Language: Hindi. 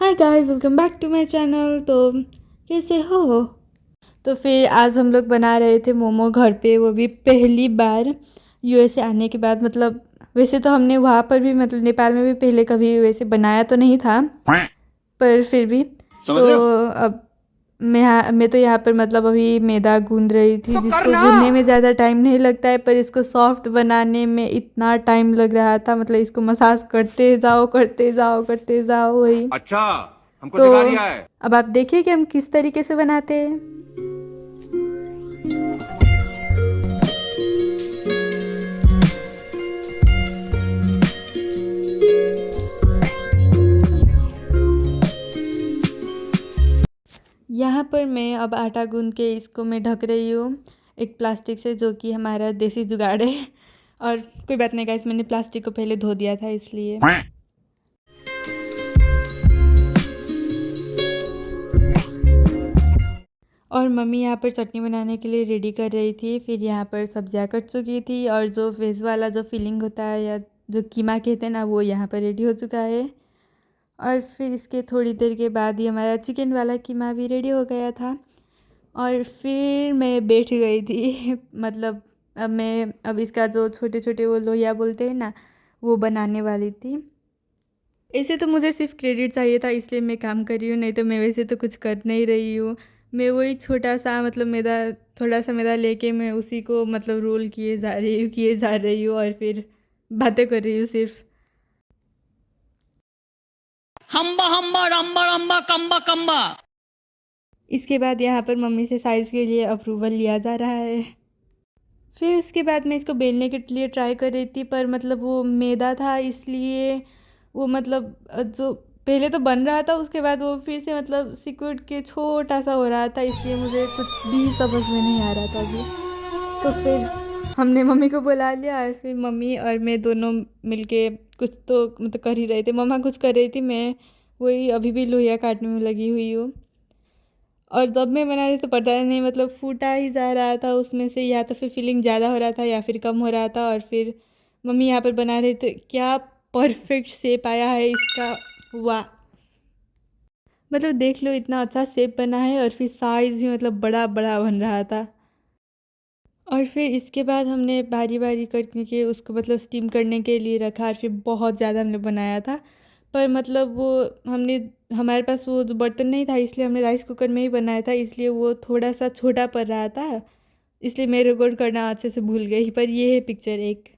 Hi guys, welcome back to my channel. तो कैसे हो? तो फिर आज हम लोग बना रहे थे मोमो घर पे, वो भी पहली बार यूएसए आने के बाद। मतलब वैसे तो हमने वहाँ पर भी, मतलब नेपाल में भी पहले कभी वैसे बनाया तो नहीं था, पर फिर भी। समझ तो रहे हो। अब मैं तो यहाँ पर मतलब अभी मैदा गूंद रही थी, तो जिसको करना। गूंदने में ज़्यादा टाइम नहीं लगता है, पर इसको सॉफ्ट बनाने में इतना टाइम लग रहा था। मतलब इसको मसाज करते जाओ करते जाओ करते जाओ, वही। अच्छा, हमको तो सिखा रिया है। अब आप देखिए कि हम किस तरीके से बनाते हैं। यहाँ पर मैं अब आटा गूंद के इसको मैं ढक रही हूँ एक प्लास्टिक से, जो कि हमारा देसी जुगाड़ है। और कोई बात नहीं गाइस, मैंने प्लास्टिक को पहले धो दिया था इसलिए। और मम्मी यहाँ पर चटनी बनाने के लिए रेडी कर रही थी। फिर यहाँ पर सब्जियाँ कट चुकी थी, और जो वेज वाला जो फिलिंग होता है, या जो कीमा कहते हैं ना, वो यहाँ पर रेडी हो चुका है। और फिर इसके थोड़ी देर के बाद ही हमारा चिकन वाला कीमा भी रेडी हो गया था। और फिर मैं बैठ गई थी मतलब अब इसका जो छोटे छोटे वो लोहिया बोलते हैं ना, वो बनाने वाली थी। ऐसे तो मुझे सिर्फ क्रेडिट चाहिए था, इसलिए मैं काम कर रही हूँ, नहीं तो मैं वैसे तो कुछ कर नहीं रही हूँ। मैं वही छोटा सा मतलब मैदा, थोड़ा सा मैदा लेके मैं उसी को मतलब रोल किए जा रही हूँ, और फिर बातें कर रही हूँ सिर्फ। हम्बा हम्बा रम्बा रम्बा कम्बा कम्बा। इसके बाद यहाँ पर मम्मी से साइज़ के लिए अप्रूवल लिया जा रहा है। फिर उसके बाद मैं इसको बेलने के लिए ट्राई कर रही थी, पर मतलब वो मैदा था, इसलिए वो मतलब जो पहले तो बन रहा था, उसके बाद वो फिर से मतलब सिकुड़ के छोटा सा हो रहा था, इसलिए मुझे कुछ भी समझ में नहीं आ रहा था अभी। तो फिर हमने मम्मी को बुला लिया, और फिर मम्मी और मैं दोनों मिलके कुछ तो मतलब कर ही रहे थे। मम्मा कुछ कर रही थी, मैं वही अभी भी लोहिया काटने में लगी हुई हूँ। और जब मैं बना रही तो पता नहीं, मतलब फूटा ही जा रहा था उसमें से, या तो फिर फीलिंग ज़्यादा हो रहा था या फिर कम हो रहा था। और फिर मम्मी यहाँ पर बना रही तो क्या परफेक्ट शेप आया है इसका, वाह! मतलब देख लो, इतना अच्छा शेप बना है, और फिर साइज़ भी मतलब बड़ा बड़ा बन रहा था। और फिर इसके बाद हमने बारी बारी करके उसको मतलब स्टीम करने के लिए रखा, और फिर बहुत ज़्यादा हमने बनाया था। पर मतलब वो हमने हमारे पास वो जो बर्तन नहीं था, इसलिए हमने राइस कुकर में ही बनाया था, इसलिए वो थोड़ा सा छोटा पड़ रहा था, इसलिए मैं रिकॉर्ड करना अच्छे से भूल गई। पर ये है पिक्चर एक।